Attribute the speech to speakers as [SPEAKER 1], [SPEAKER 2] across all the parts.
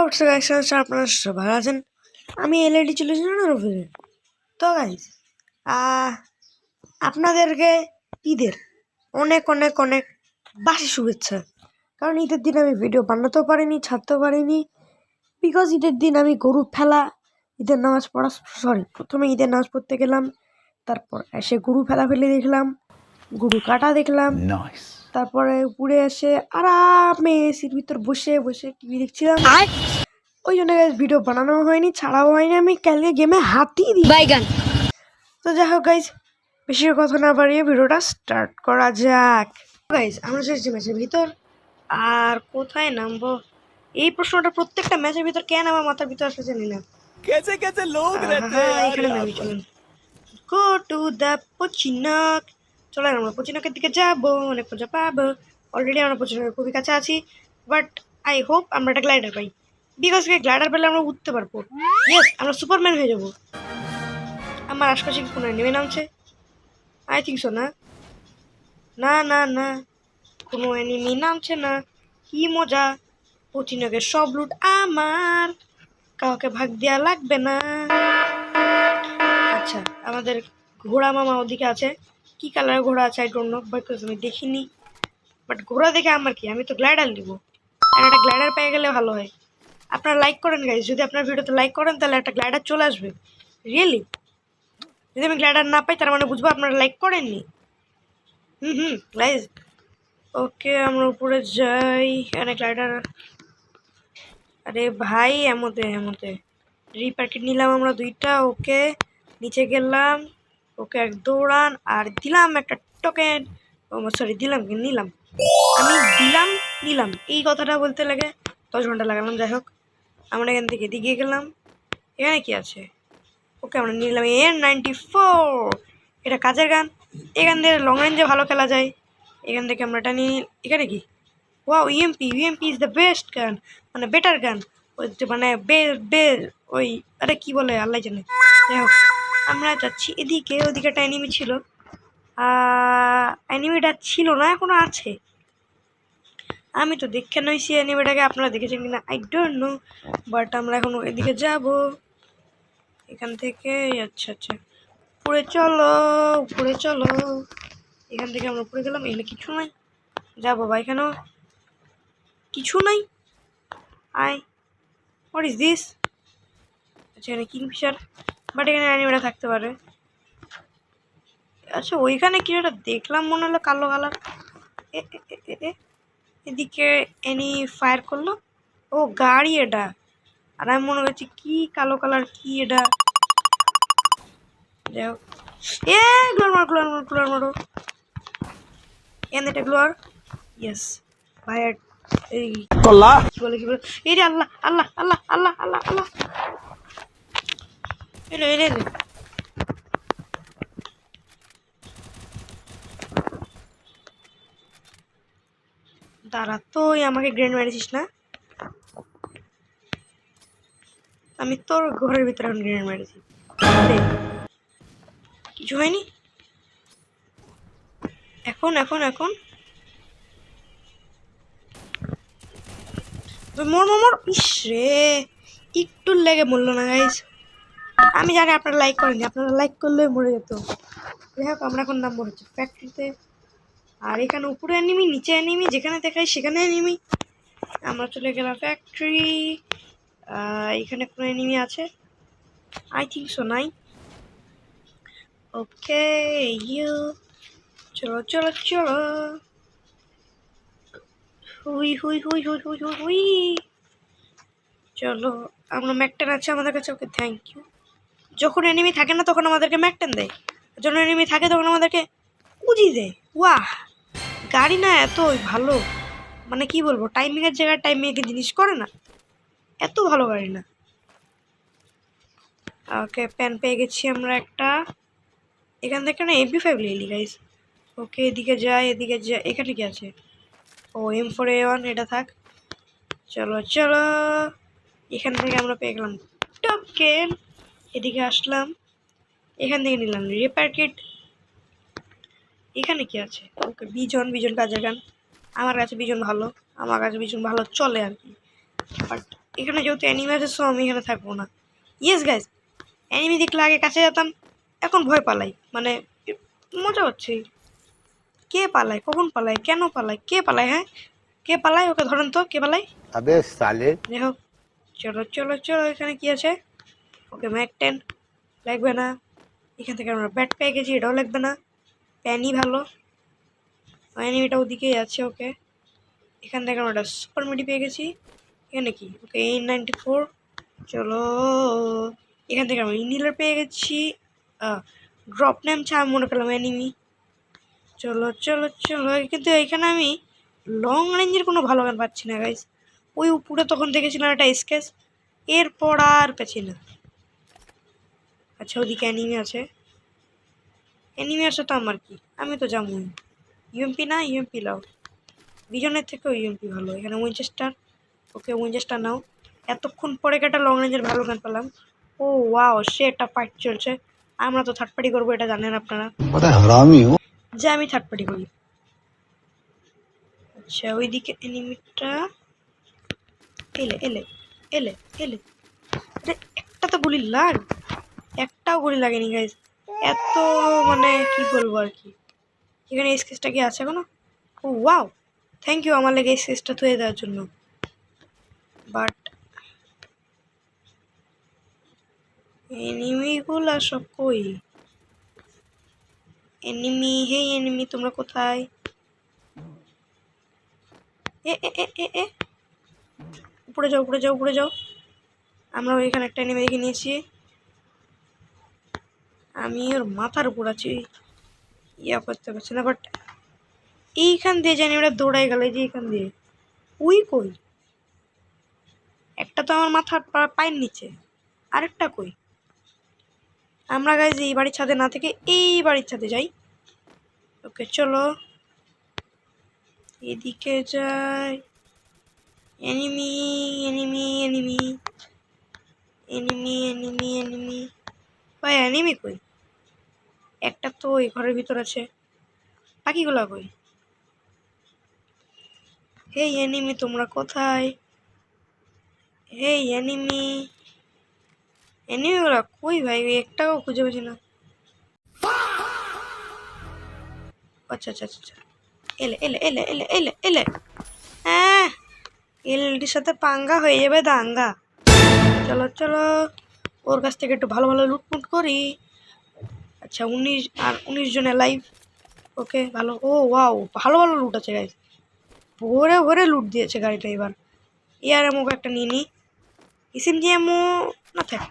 [SPEAKER 1] আপনারা সবাই ভালো আছেন। আমি এলইডি চলেছি না রবিরে। তো গাইজ আপনাদেরকে ঈদের অনেক অনেক অনেক বাসি শুভেচ্ছা। কারণ ঈদের দিন আমি ভিডিও বানাতেও পারিনি, ছাড়তেও পারিনি, বিকজ ঈদের দিন আমি গরু ফেলা, ঈদের নামাজ পড়া, প্রথমে ঈদের নামাজ পড়তে গেলাম, তারপর এসে গরু ফেলা ফেলে দেখলাম, গরু কাটা দেখলাম, তারপরে উপরে এসে আরামে এসির ভিতর বসে বসে টিভি দেখছিলাম। ওই জন্য ভিডিও বানানো হয়নি, ছাড়াও হয়নি। আমি কালকে গেমে হাতি দিই বাইগান। তো যাই হোক গাইজ, বেশি কথা না বাড়িয়ে ভিডিওটা স্টার্ট করা যাক। গাইজ আমরা এসেছি ম্যাচের ভিতর, আর কোথায় নামবো এই প্রশ্নটা প্রত্যেকটা ম্যাচের ভিতর কেন আমার মাথার ভিতর আসে জানি না। এখানে নামি, চলুন গো টু দ্য পচিনক। চলেন আমরা পচিনকের দিকে যাবো, অনেক মজা পাবো। অলরেডি আমরা পচিনকের খুবই কাছে আছি, বাট আই হোপ আমরা একটা গ্লাইডার পাই, বিকজ গ্লাইডার পেলে আমরা উঠতে পারবো। ইয়েস, আমরা সুপারম্যান হয়ে যাবো। আমার আশপাশে কি কোনো নেমে নামছে? আই থিঙ্ক সো না, না না না, কোনো এনিমি নামছে না। কি মজা, পচিনকের সব লুট আমার, কাউকে ভাগ দেওয়া লাগবে না। আচ্ছা, আমাদের ঘোড়া মামা ওদিকে আছে। কি কালার ঘোড়া আছে আই ডোন্ট নো, বিকজ আমি দেখিনি। বাট ঘোড়া দেখে আমার কি, আমি তো গ্লাইডার নিব, আর একটা গ্লাইডার পেয়ে গেলে ভালো হয়। আপনারা লাইক করেন গাইজ, যদি আপনার ভিডিওতে লাইক করেন তাহলে একটা গ্লাইডার চলে আসবে। রিয়েলি, যদি আমি গ্লাইডার না পাই তার মানে বুঝবো আপনারা লাইক করেননি। গাইজ ওকে, আমরা উপরে যাই। এখানে গ্লাইডার, আরে ভাই এমতে রিপ্যাকেট নিলাম আমরা দুইটা। ওকে, নিচে গেলাম। ওকে এক দৌড়ান, আর দিলাম একটা টোকেন। সরি, নিলাম আমি, নিলাম এই কথাটা বলতে লাগে 10 ঘন্টা লাগালাম। যাই হোক, আমরা এখান থেকে এদিকে গেলাম। এখানে কি আছে? ওকে, আমরা নিলাম N94, এটা কাজের গান। এখান থেকে লং রেঞ্জে ভালো খেলা যায়। এখান থেকে আমরা এটা নিয়ে, এখানে কি? Wow, UMP is the best গান, মানে বেটার গান। ওই মানে ওই, আরে কি বলে আল্লাহ জানে। যাই হোক, আমরা যাচ্ছি এদিকে। ওদিকে একটা অ্যানিমি ছিল, অ্যানিমিটা ছিল না, এখনো আছে। আমি তো দেখে নইছি অ্যানিমেটাকে, আপনারা দেখেছেন কিনা আই ডোন্ট নো, বাট আমরা এখন এদিকে যাব এখান থেকে। আচ্ছা আচ্ছা, উপরে চলো। এখান থেকে আমরা উপরে গেলাম। এখানে কিছু নাই, যাবো বা এখানেও কিছু নাই। What is this? আচ্ছা, এখানে কিংফিশার, বাট এখানে অ্যানিমেটা থাকতে পারে। আচ্ছা, ওইখানে কি একটা দেখলাম, মনে হলো কালো কালার। এদিকে এনি ফায়ার করলো। ও গাড়ি এটা, আর আমি মনে করছি কি কালো কালার, কি এটা। যাই হোক, গ্লোয়ার মারো এখানে গ্লোয়ার। ইয়েস ভাই, এই কি বলে এই রে, আল্লাহ আল্লাহ আল্লাহ আল্লাহ আল্লাহ আল্লাহ, এলে দাঁড়া, তুই আমাকে গ্রেনেড মেরেছিস না? আমি তোর ঘরের ভিতরে এখন গ্রেনেড মেরেছি, কিছু হয়নি। এখন মোর ইস রে, একটু লেগে মরলো না গাইজ। আমি জানি আপনারা লাইক করেনি, আপনারা লাইক করলে মরে যেত। যাই হোক, আমরা এখন নাম হচ্ছে ফ্যাক্টরিতে। আর এখানে উপরে অ্যানিমি, নিচে অ্যানিমি, যেখানে দেখাই সেখানে অ্যানিমি। আমরা চলে গেলাম ফ্যাক্টরি। এখানে কোনো অ্যানিমি আছে? আই থিঙ্ক সো নাই। ওকে, চলো হুই। চলো, আমরা ম্যাকটেন আছে আমাদের কাছে। ওকে, থ্যাংক ইউ। যখন এনিমি থাকে না তখন আমাদেরকে ম্যাকটেন দেয়, যখন এনিমি থাকে তখন আমাদেরকে উজি দেয়। ওয়াহ, গাড়ি না এতই ভালো, মানে কি বলবো, টাইমিংয়ের জায়গায় টাইমিংয়ে জিনিস করে না, এত ভালো গাড়ি না। ওকে, প্যান পেয়ে গেছি আমরা একটা। এখান থেকে না MP5 লিলি গাইস। ওকে, এদিকে যাই। এখানে কি আছে? ও M4A1, এটা থাক। চলো, এখান থেকে আমরা পেয়ে গেলাম টোকেন। এদিকে আসলাম, এখান থেকে নিলাম রিপেয়ার কিট। এখানে কি আছে? ওকে, বিজন কাজের গান। আমার কাছে বিজন ভালো চলে আর কি। বাট এখানে যেহেতু অ্যানিমি আছে সো আমি এখানে থাকবো না। ইয়েস গাইস, অ্যানিমি দেখলে আগে কাছে যেতাম, এখন ভয় পালাই। মানে মজা হচ্ছে। কে পালায়, কখন পালায়, কেন পালায়, কে পালায়? হ্যাঁ, কে পালায়? ওকে ধরেন তো, কে পালায়?
[SPEAKER 2] अबे साले।
[SPEAKER 1] যাই হোক, চলো চলো চলো, এখানে কি আছে? ওকে ম্যাক 10 লাগবে না। এখান থেকে আমরা ব্যাট পেয়ে গেছি, এটাও লাগবে না। প্যানই ভালো, অ্যানিমিটা ওদিকেই আছে। ওকে, এখান থেকে আমরা একটা সুপার মিডি পেয়ে গেছি। এখানে কি? ওকে A94। চলো, এখান থেকে আমরা ইনিলার পেয়ে গেছি। ড্রপ নেমছে, আমি মনে পেলাম অ্যানিমি। চলো চলো চলো, কিন্তু এখানে আমি লং রেঞ্জের কোনো ভালো গান পাচ্ছি না গাইস। ওই উপরে তখন দেখেছিলাম একটা স্কেচ, এরপর আর পেছি না। আচ্ছা, ওদিকে অ্যানিমি আছে। অ্যানিমি আছে তো আমার কি, আমি তো জামুই। ইউএমপি না, ইউএমপি লাও। বিজনের থেকেও ইউএমপি ভালো। এখানে উইনচেস্টার। ওকে, উইনচেস্টার নাও। এতক্ষণ পরে একটা লং রেঞ্জের ভালো গান পেলাম। ও ওয়াও, সে একটা ফাইট চলছে। আমরা তো থার্ড পার্টি করবো, এটা জানেন আপনারা যে আমি থার্ড পার্টি করি। আচ্ছা, ওইদিকে এনিমিটা এলে এলে এলে এলে। আরে একটা তো গুলি লাগ, একটাও গুলি লাগেনি গাইজ। এত মানে কি বলবো আর কি। এখানে স্কেচটা কি আছে এখনো? ও ওয়াও, থ্যাংক ইউ আমার লেগে স্কেচটা ধুয়ে দেওয়ার জন্য। বাট এনিমিগুলা সব কই? এনিমি, হে এনিমি, তোমরা কোথায়? এ এ এ এ এ উপরে যাও, উপরে যাও, উপরে যাও। আমরা এখানে একটা এনিমি দেখে নিয়েছি। আমি ওর মাথার উপর আছি, ইয়া করতে পারছি না। বাট এইখান দিয়ে জানি ওরা দৌড়াই গেল, যে এইখান দিয়ে। ওই কই? একটা তো আমার মাথার পায়ের নিচে, আরেকটা কই? আমরা গাইজ এই বাড়ির ছাদে না থেকে এই বাড়ির ছাদে যাই। ওকে চলো, এদিকে যাই। Enemy enemy enemy enemy enemy enemy, ভাই এনিমি কই? একটা তো ওই ঘরের ভিতর আছে, বাকিগুলো কই? হেই এনিমি, তোমরা কোথায়? হেই এনিমি, এনিমিগুলো কই ভাই? একটাও খুঁজে পাচ্ছি না। আচ্ছা আচ্ছা আচ্ছা, এলে এলে এলে এলে এলে এলে। হ্যাঁ, এলডির সাথে পাঙ্গা হয়ে যাবে দাঙ্গা। চলো চলো, ওর কাছ থেকে একটু ভালো ভালো লুটপুট করি। আচ্ছা, 19 জনের লাইভ। ওকে ভালো। ও ওয়াও, ভালো ভালো লুট আছে গাইজ, ভরে ভরে লুট দিয়েছে গাড়িটা এবার। এয়ার এমো একটা নিয়ে নিই, এসএমজি এমো না থাক।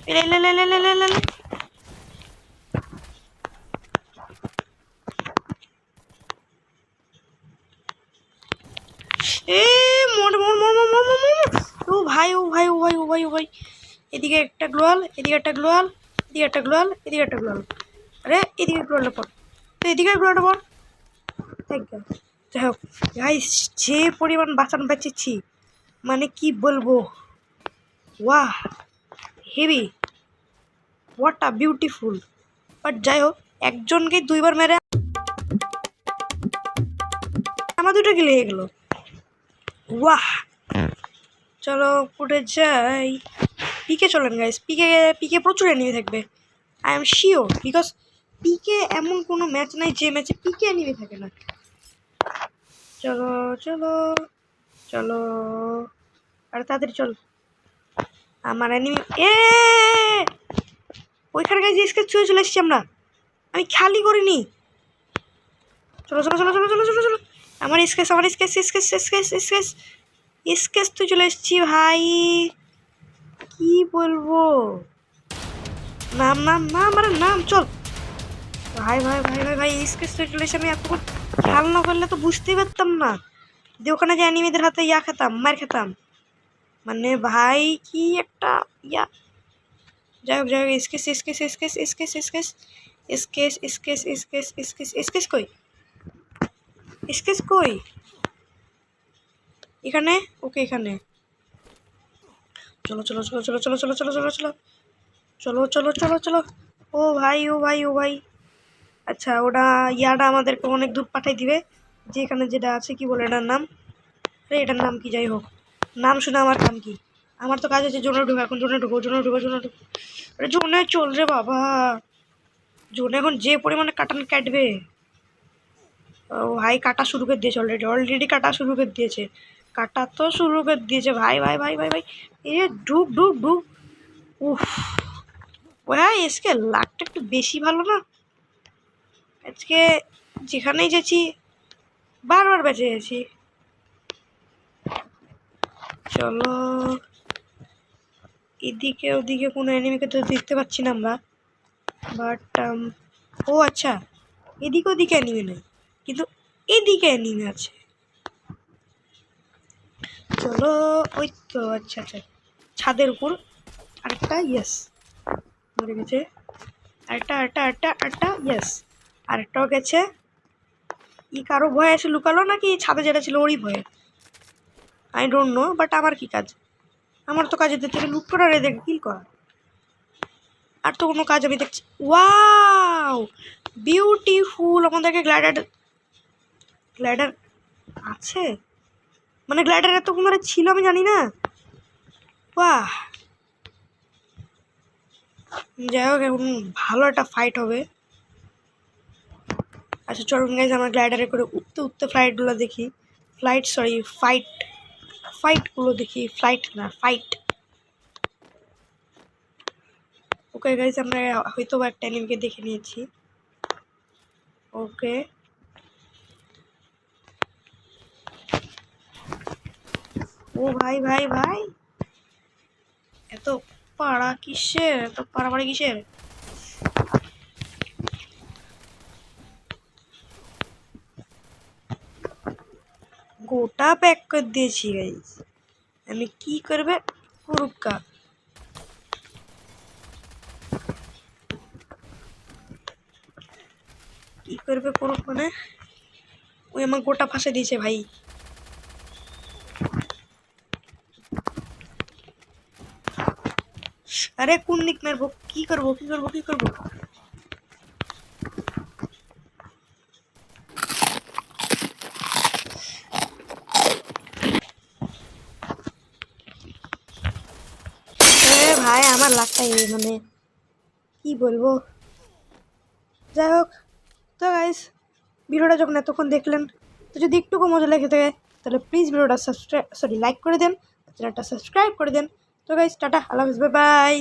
[SPEAKER 1] এলে এলে এলে এলে এলে এলে। এ মোর মোর মোর মোর মোর মোর মোর। ও ভাই ও ভাই ও ভাই ও ভাই ও ভাই, এদিকে একটা গ্লোয়াল, এদিকে একটা গ্লোয়াল, এদিকে একটা গ্লোয়াল, এদিকে একটা গ্লোয়াল। আরে এদিকে গ্লোয়ালটা পড়, তো এদিকে গ্লোয়ালটা পড়। Thank you. যাই হোক গাইস, যে পরিমাণ বাঁচান বাঁচিয়েছি মানে কি বলবো। ওয়াহ, heavy, what a beautiful. But যাই হোক, একজনকে দুইবার মেরে আমার দুটো কিল হয়ে গেল। ওয়াহ, চলো উপরে যাই। পিকে চলেন গাইস, পিকে পিকে প্রচুর এনিমি থাকবে, আই এম শিওর। বিকজ পিকে এমন কোনো ম্যাচ নাই যে ম্যাচে পিকে এনিমি থাকে না। চলো চলো চলো, আর তাড়াতাড়ি চল। আমার এনিমি এ ওইখানে গাইস স্কেচ ছুঁয়ে চলে এসেছি আমরা, আমি খালি করিনি। চলো চলো চলো চলো চলো চলো চলো, আমার স্কেচ, আমার sketch sketch sketch sketch sketch তুই চলে এসেছি ভাই, কি বলবো। নাম নাম নাম, আমার নাম, চল ভাই ভাই ভাই ভাই ভাই, স্কেচ তুই চলে এসে আমি এতক্ষণ খেয়াল না করলে তো বুঝতেই পারতাম না যে ওখানে যে অ্যানিমিদের হাতে ইয়া খেতাম, মার খেতাম। মানে ভাই কি একটা ইয়া। যাই হোক যাই হোক, sketch sketch sketch sketch sketch sketch sketch sketch sketch sketch কই? স্কেচ কই? এখানে? ওকে এখানে। চলো চলো চলো চলো চলো চলো চলো চলো চলো চলো চলো চলো চলো। ও ভাই ও ভাই ও ভাই। আচ্ছা, ওটা ইয়াটা আমাদেরকে অনেক দূর পাঠাই দিবে, যেখানে যেটা আছে, কি বলে এটার নাম? আরে এটার নাম কি? যাই হোক, নাম শুনে আমার কাম কি? আমার তো কাজ আছে জোনে ঢুকো, এখন জোনে ঢুকো, জোনে ঢুকো, জোনে ঢুকো। আরে জোনে চল রে বাবা, জোনে এখন যে পরিমাণে কাটান কাটবে। ও ভাই কাটা শুরু করে দিয়েছে, অলরেডি অলরেডি কাটা শুরু করে দিয়েছে, কাটা তো শুরু করে দিয়েছে ভাই ভাই ভাই ভাই ভাই। এ ঢুক ঢুক ঢুক। উফ, ভাই আজকে লাকটা একটু বেশি ভালো না? আজকে যেখানেই যাচ্ছি বারবার বেঁচে গেছি। চলো, এদিকে ওদিকে কোনো এনিমিকে তো দেখতে পাচ্ছি না আমরা, বাট ও আচ্ছা, এদিকে ওদিকে এনিমি নেই, কিন্তু এদিকে এনিমি আছে। চলো, ওই তো, আচ্ছা আচ্ছা, ছাদের উপর আরেকটা, ইয়েস, মরে গেছে। আরেকটা আরেকটা আরেকটা আরেকটা, ইয়েস, আরেকটাও গেছে। ই কারো ভয়ে এসে লুকালো নাকি ছাদে যেটা ছিল ওরই ভয়ে, আই ডোন্ট নো, বাট আমার কি কাজ? আমার তো কাজ এদের থেকে লুট করা আর এদের কিল করা, আর তো কোনো কাজ আমি দেখছি। Wow, beautiful. আমাদেরকে গ্লাইডার, গ্লাইডার আছে, মানে গ্লাইডার এত কোনো ছিল আমি জানি না। বাহ, যাই হোক, এখন ভালো একটা ফাইট হবে। আচ্ছা চলুন গাইজ, আমরা গ্লাইডারে করে উঠতে উঠতে ফ্লাইটগুলো দেখি, ফ্লাইট সরি ফাইট, ফাইটগুলো দেখি, ফ্লাইট না ফাইট। ওকে গাইজ, আমরা হয়তো বা একটা এনিমিকে দেখে নিয়েছি। ওকে, ও ভাই ভাই ভাই, এত পাড়া কিসের, এত পাড়াপাড়ি কিসের? গোটা প্যাক করে দিয়েছি গাইজ, আমি কি করবে কুরুক্কা। কি করবে করুক, মানে ওই আমার গোটা ফাঁসে দিয়েছে ভাই। আরে কোন দিক মারবো, কি করবো কি করবো কি করবো? ভাই আমার লাকটাই মানে কি বলবো, যাই হোক। তো গাইস, ভিডিওটা যখন এতক্ষণ দেখলেন, তো যদি একটুকু মজা লেগে থাকে তাহলে প্লিজ ভিডিওটা সাবস্ক্রাইব, সরি লাইক করে দেন, চ্যানেলটা সাবস্ক্রাইব করে দেন। তো গাইস টাটা, আল্লাহ হাফেজ, বাই বাই।